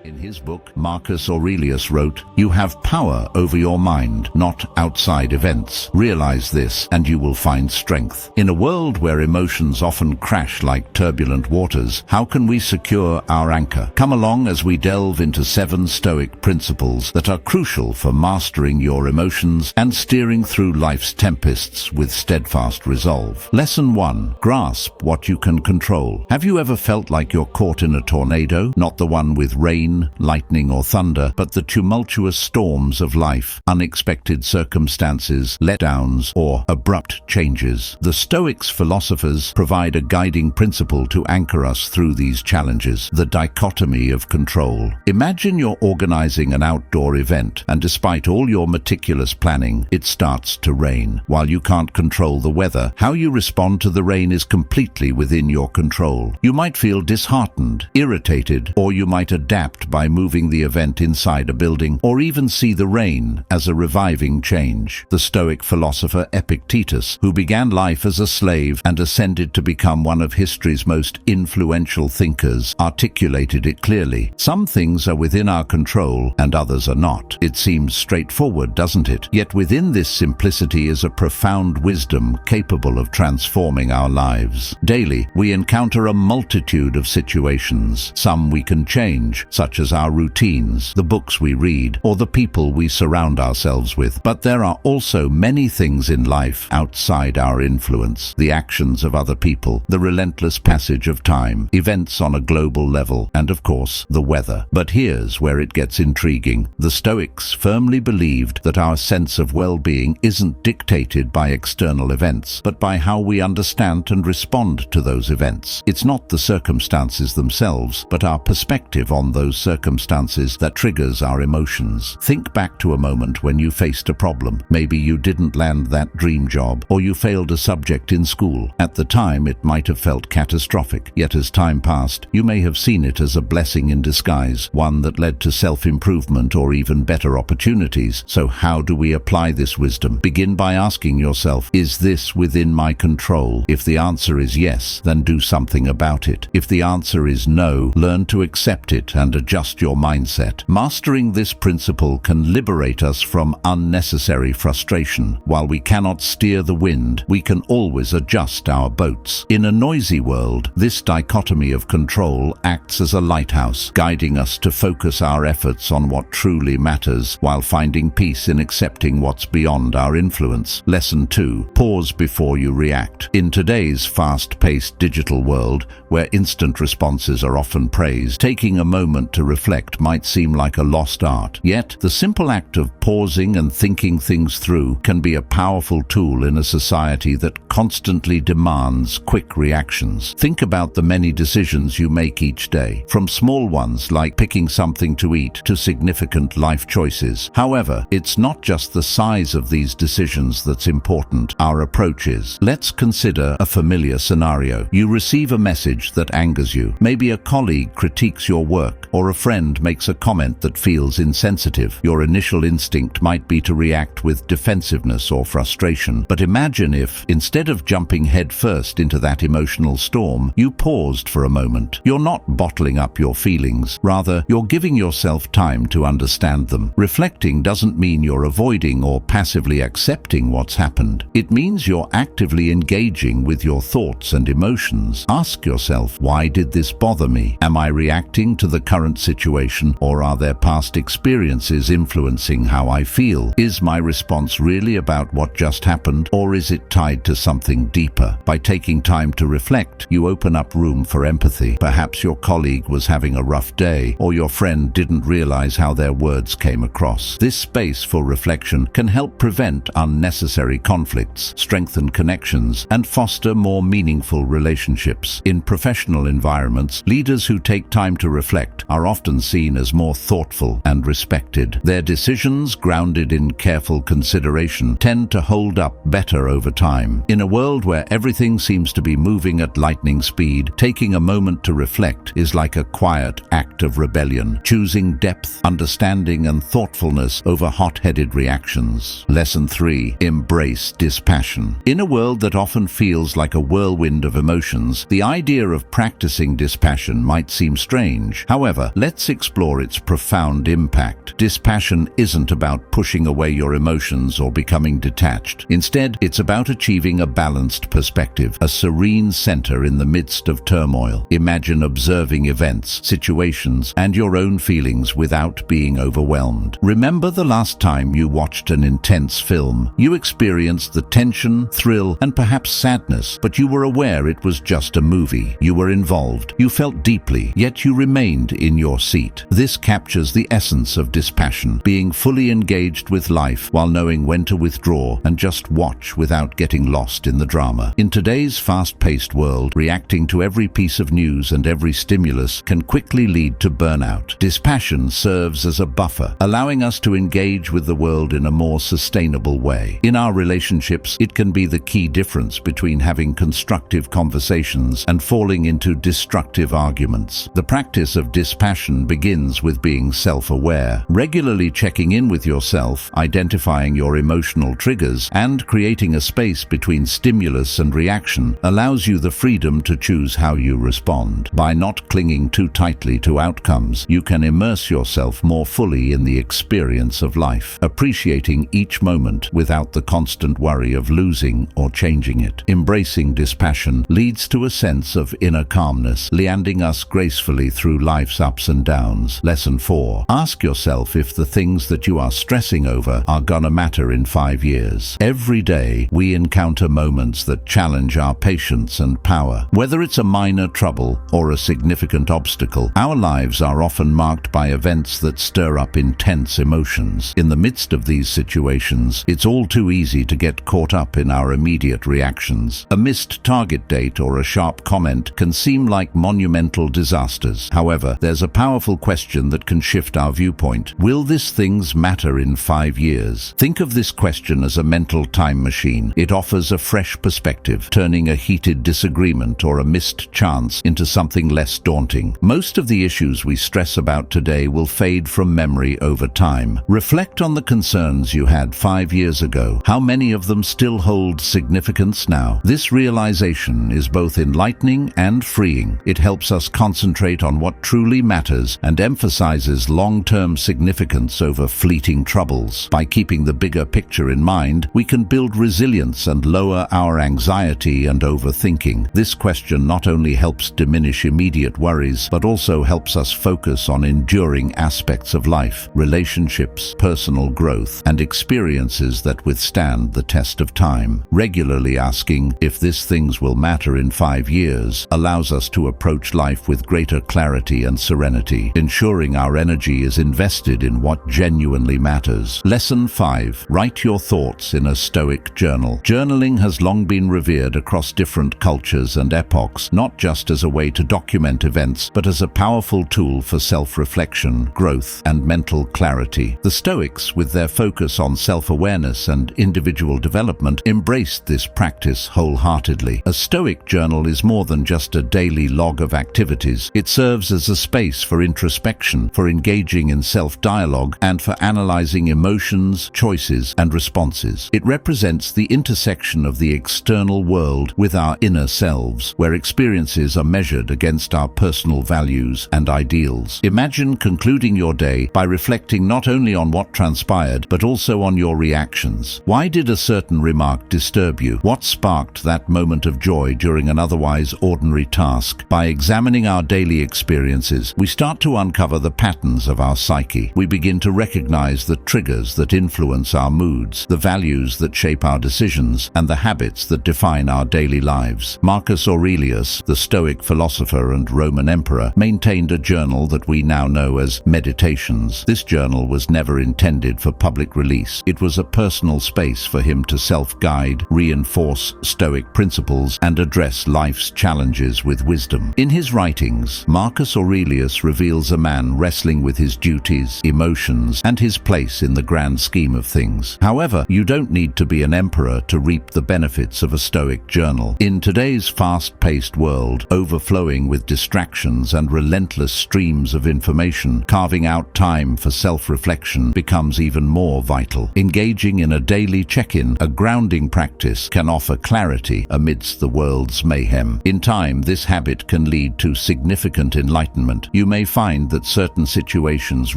In his book, Marcus Aurelius wrote, "You have power over your mind, not outside events. Realize this, and you will find strength." In a world where emotions often crash like turbulent waters, how can we secure our anchor? Come along as we delve into 7 Stoic principles that are crucial for mastering your emotions and steering through life's tempests with steadfast resolve. Lesson 1. Grasp what you can control. Have you ever felt like you're caught in a tornado? Not the one with rain, lightning or thunder, but the tumultuous storms of life, unexpected circumstances, letdowns, or abrupt changes. The Stoics' philosophers provide a guiding principle to anchor us through these challenges: the dichotomy of control. Imagine you're organizing an outdoor event, and despite all your meticulous planning, it starts to rain. While you can't control the weather, how you respond to the rain is completely within your control. You might feel disheartened, irritated, or you might adapt by moving the event inside a building, or even see the rain as a reviving change. The Stoic philosopher Epictetus, who began life as a slave and ascended to become one of history's most influential thinkers, articulated it clearly. Some things are within our control and others are not. It seems straightforward, doesn't it? Yet within this simplicity is a profound wisdom capable of transforming our lives. Daily, we encounter a multitude of situations. Some we can change, such as our routines, the books we read, or the people we surround ourselves with. But there are also many things in life outside our influence: the actions of other people, the relentless passage of time, events on a global level, and of course, the weather. But here's where it gets intriguing. The Stoics firmly believed that our sense of well-being isn't dictated by external events, but by how we understand and respond to those events. It's not the circumstances themselves, but our perspective on those circumstances that triggers our emotions. Think back to a moment when you faced a problem. Maybe you didn't land that dream job, or you failed a subject in school. At the time, it might have felt catastrophic, yet as time passed, you may have seen it as a blessing in disguise, one that led to self-improvement or even better opportunities. So how do we apply this wisdom? Begin by asking yourself, is this within my control? If the answer is yes, then do something about it. If the answer is no, learn to accept it and adjust your mindset. Mastering this principle can liberate us from unnecessary frustration. While we cannot steer the wind, we can always adjust our boats. In a noisy world, this dichotomy of control acts as a lighthouse, guiding us to focus our efforts on what truly matters while finding peace in accepting what's beyond our influence. Lesson 2. Pause before you react. In today's fast-paced digital world, where instant responses are often praised, taking a moment to reflect might seem like a lost art. Yet, the simple act of pausing and thinking things through can be a powerful tool in a society that constantly demands quick reactions. Think about the many decisions you make each day, from small ones like picking something to eat to significant life choices. However, it's not just the size of these decisions that's important, our approach is. Let's consider a familiar scenario. You receive a message that angers you. Maybe a colleague critiques your work, or a friend makes a comment that feels insensitive. Your initial instinct might be to react with defensiveness or frustration. But imagine if, instead of jumping headfirst into that emotional storm, you paused for a moment. You're not bottling up your feelings. Rather, you're giving yourself time to understand them. Reflecting doesn't mean you're avoiding or passively accepting what's happened. It means you're actively engaging with your thoughts and emotions. Ask yourself, why did this bother me? Am I reacting to the current situation, or are there past experiences influencing how I feel? Is my response really about what just happened, or is it tied to something deeper? By taking time to reflect, you open up room for empathy. Perhaps your colleague was having a rough day, or your friend didn't realize how their words came across. This space for reflection can help prevent unnecessary conflicts, strengthen connections, and foster more meaningful relationships. In professional environments, leaders who take time to reflect are often seen as more thoughtful and respected. Their decisions, grounded in careful consideration, tend to hold up better over time. In a world where everything seems to be moving at lightning speed, taking a moment to reflect is like a quiet act of rebellion, choosing depth, understanding, and thoughtfulness over hot-headed reactions. Lesson 3. Embrace dispassion. In a world that often feels like a whirlwind of emotions, the idea of practicing dispassion might seem strange. However, However, let's explore its profound impact. Dispassion isn't about pushing away your emotions or becoming detached. Instead, it's about achieving a balanced perspective, a serene center in the midst of turmoil. Imagine observing events, situations, and your own feelings without being overwhelmed. Remember the last time you watched an intense film. You experienced the tension, thrill, and perhaps sadness, but you were aware it was just a movie. You were involved. You felt deeply, yet you remained in your seat. This captures the essence of dispassion, being fully engaged with life while knowing when to withdraw and just watch without getting lost in the drama. In today's fast-paced world, reacting to every piece of news and every stimulus can quickly lead to burnout. Dispassion serves as a buffer, allowing us to engage with the world in a more sustainable way. In our relationships, it can be the key difference between having constructive conversations and falling into destructive arguments. The practice of dispassion begins with being self-aware, regularly checking in with yourself, identifying your emotional triggers, and creating a space between stimulus and reaction allows you the freedom to choose how you respond. By not clinging too tightly to outcomes, you can immerse yourself more fully in the experience of life, appreciating each moment without the constant worry of losing or changing it. Embracing dispassion leads to a sense of inner calmness, leading us gracefully through life's ups and downs. Lesson 4. Ask yourself if the things that you are stressing over are gonna matter in 5 years. Every day, we encounter moments that challenge our patience and power. Whether it's a minor trouble or a significant obstacle, our lives are often marked by events that stir up intense emotions. In the midst of these situations, it's all too easy to get caught up in our immediate reactions. A missed target date or a sharp comment can seem like monumental disasters. However, there's a powerful question that can shift our viewpoint. Will these things matter in 5 years? Think of this question as a mental time machine. It offers a fresh perspective, turning a heated disagreement or a missed chance into something less daunting. Most of the issues we stress about today will fade from memory over time. Reflect on the concerns you had 5 years ago. How many of them still hold significance now? This realization is both enlightening and freeing. It helps us concentrate on what truly matters and emphasizes long-term significance over fleeting troubles. By keeping the bigger picture in mind, we can build resilience and lower our anxiety and overthinking. This question not only helps diminish immediate worries, but also helps us focus on enduring aspects of life, relationships, personal growth, and experiences that withstand the test of time. Regularly asking if these things will matter in 5 years allows us to approach life with greater clarity and serenity, ensuring our energy is invested in what genuinely matters. Lesson 5. Write your thoughts in a Stoic journal. Journaling has long been revered across different cultures and epochs, not just as a way to document events, but as a powerful tool for self-reflection, growth, and mental clarity. The Stoics, with their focus on self-awareness and individual development, embraced this practice wholeheartedly. A Stoic journal is more than just a daily log of activities. It serves as a space for introspection, for engaging in self-dialogue, and for analyzing emotions, choices, and responses. It represents the intersection of the external world with our inner selves, where experiences are measured against our personal values and ideals. Imagine concluding your day by reflecting not only on what transpired, but also on your reactions. Why did a certain remark disturb you? What sparked that moment of joy during an otherwise ordinary task? By examining our daily experiences, we start to uncover the patterns of our psyche. We begin to recognize the triggers that influence our moods, the values that shape our decisions, and the habits that define our daily lives. Marcus Aurelius, the Stoic philosopher and Roman emperor, maintained a journal that we now know as Meditations. This journal was never intended for public release. It was a personal space for him to self-guide, reinforce Stoic principles, and address life's challenges with wisdom. In his writings, Marcus Aurelius reveals a man wrestling with his duties, emotions, and his place in the grand scheme of things. However, you don't need to be an emperor to reap the benefits of a Stoic journal. In today's fast-paced world, overflowing with distractions and relentless streams of information, carving out time for self-reflection becomes even more vital. Engaging in a daily check-in, a grounding practice, can offer clarity amidst the world's mayhem. In time, this habit can lead to significant enlightenment. You You may find that certain situations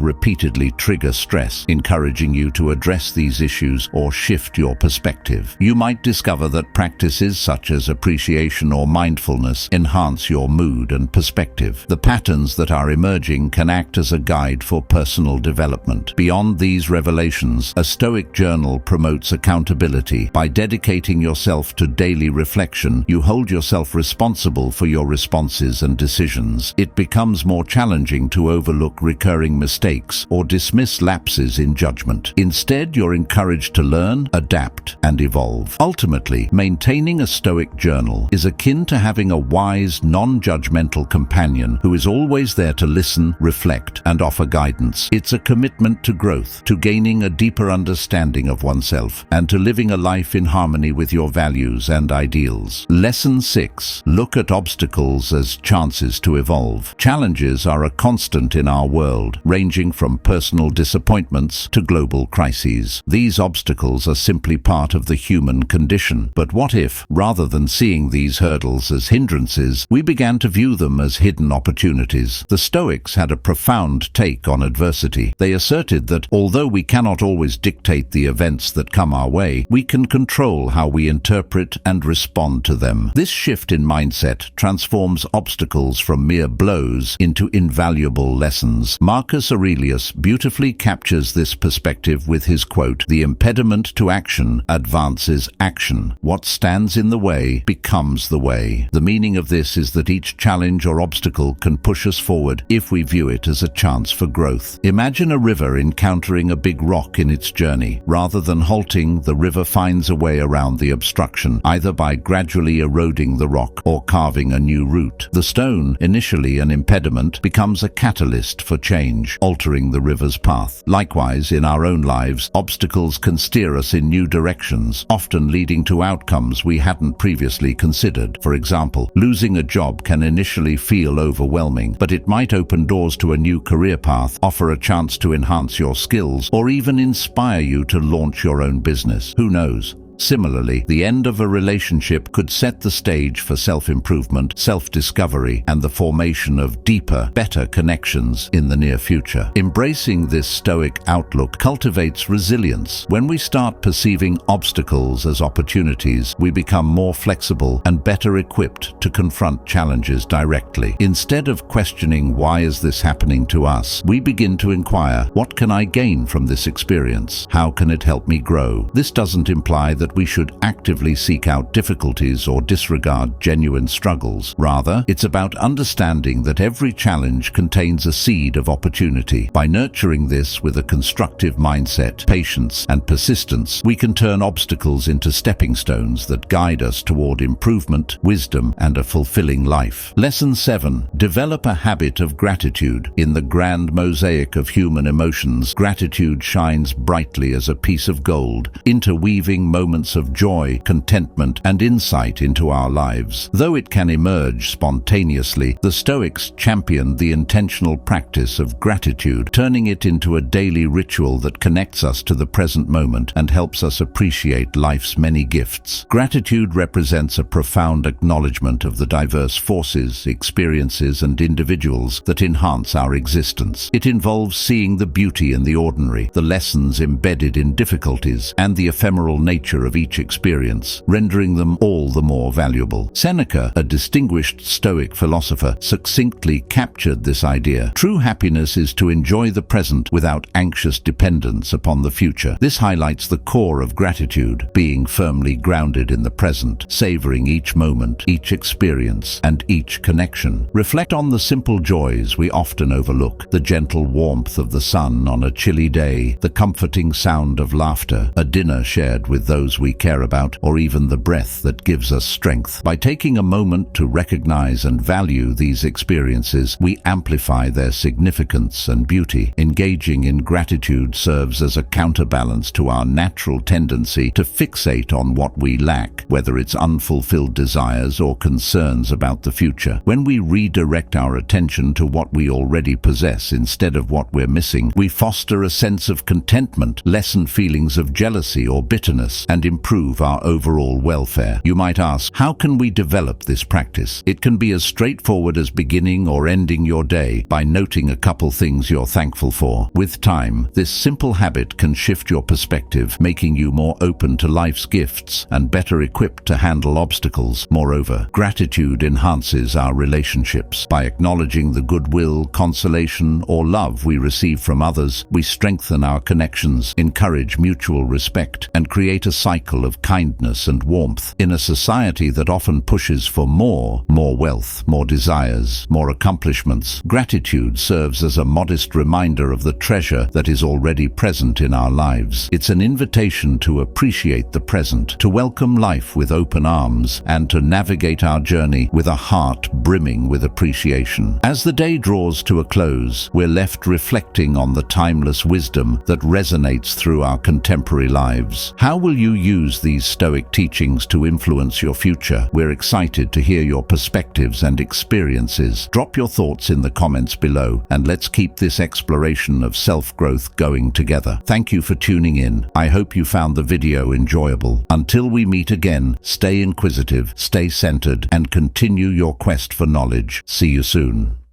repeatedly trigger stress, encouraging you to address these issues or shift your perspective. You might discover that practices such as appreciation or mindfulness enhance your mood and perspective. The patterns that are emerging can act as a guide for personal development. Beyond these revelations, a Stoic journal promotes accountability. By dedicating yourself to daily reflection, you hold yourself responsible for your responses and decisions. It becomes more challenging to overlook recurring mistakes or dismiss lapses in judgment. Instead, you're encouraged to learn, adapt, and evolve. Ultimately, maintaining a Stoic journal is akin to having a wise, non-judgmental companion who is always there to listen, reflect, and offer guidance. It's a commitment to growth, to gaining a deeper understanding of oneself, and to living a life in harmony with your values and ideals. Lesson 6. Look at obstacles as chances to evolve. Challenges are a constant in our world, ranging from personal disappointments to global crises. These obstacles are simply part of the human condition. But what if, rather than seeing these hurdles as hindrances, we began to view them as hidden opportunities? The Stoics had a profound take on adversity. They asserted that although we cannot always dictate the events that come our way, we can control how we interpret and respond to them. This shift in mindset transforms obstacles from mere blows into invaluable lessons. Marcus Aurelius beautifully captures this perspective with his quote, "The impediment to action advances action. What stands in the way becomes the way." The meaning of this is that each challenge or obstacle can push us forward if we view it as a chance for growth. Imagine a river encountering a big rock in its journey. Rather than halting, the river finds a way around the obstruction, either by gradually eroding the rock or carving a new route. The stone, initially an impediment, becomes a catalyst for change, altering the river's path. Likewise, in our own lives, obstacles can steer us in new directions, often leading to outcomes we hadn't previously considered. For example, losing a job can initially feel overwhelming, but it might open doors to a new career path, offer a chance to enhance your skills, or even inspire you to launch your own business. Who knows? Similarly, the end of a relationship could set the stage for self-improvement, self-discovery, and the formation of deeper, better connections in the near future. Embracing this Stoic outlook cultivates resilience. When we start perceiving obstacles as opportunities, we become more flexible and better equipped to confront challenges directly. Instead of questioning, "Why is this happening to us?" we begin to inquire, "What can I gain from this experience? How can it help me grow?" This doesn't imply that we should actively seek out difficulties or disregard genuine struggles. Rather, it's about understanding that every challenge contains a seed of opportunity. By nurturing this with a constructive mindset, patience, and persistence, we can turn obstacles into stepping stones that guide us toward improvement, wisdom, and a fulfilling life. Lesson 7. Develop a habit of gratitude. In the grand mosaic of human emotions, gratitude shines brightly as a piece of gold, interweaving moments of joy, contentment, and insight into our lives. Though it can emerge spontaneously, the Stoics championed the intentional practice of gratitude, turning it into a daily ritual that connects us to the present moment and helps us appreciate life's many gifts. Gratitude represents a profound acknowledgement of the diverse forces, experiences, and individuals that enhance our existence. It involves seeing the beauty in the ordinary, the lessons embedded in difficulties, and the ephemeral nature of each experience, rendering them all the more valuable. Seneca, a distinguished Stoic philosopher, succinctly captured this idea. True happiness is to enjoy the present without anxious dependence upon the future. This highlights the core of gratitude, being firmly grounded in the present, savoring each moment, each experience, and each connection. Reflect on the simple joys we often overlook: the gentle warmth of the sun on a chilly day, the comforting sound of laughter, a dinner shared with those we care about, or even the breath that gives us strength. By taking a moment to recognize and value these experiences, we amplify their significance and beauty. Engaging in gratitude serves as a counterbalance to our natural tendency to fixate on what we lack, whether it's unfulfilled desires or concerns about the future. When we redirect our attention to what we already possess instead of what we're missing, we foster a sense of contentment, lessen feelings of jealousy or bitterness, and and improve our overall welfare. You might ask, how can we develop this practice? It can be as straightforward as beginning or ending your day by noting a couple things you're thankful for. With time, this simple habit can shift your perspective, making you more open to life's gifts and better equipped to handle obstacles. Moreover, gratitude enhances our relationships. By acknowledging the goodwill, consolation, or love we receive from others, we strengthen our connections, encourage mutual respect, and create a cycle of kindness and warmth. In a society that often pushes for more wealth, more desires, more accomplishments, gratitude serves as a modest reminder of the treasure that is already present in our lives. It's an invitation to appreciate the present, to welcome life with open arms, and to navigate our journey with a heart brimming with appreciation. As the day draws to a close, we're left reflecting on the timeless wisdom that resonates through our contemporary lives. How will you use these Stoic teachings to influence your future? We're excited to hear your perspectives and experiences. Drop your thoughts in the comments below, and let's keep this exploration of self-growth going together. Thank you for tuning in. I hope you found the video enjoyable. Until we meet again, stay inquisitive, stay centered, and continue your quest for knowledge. See you soon.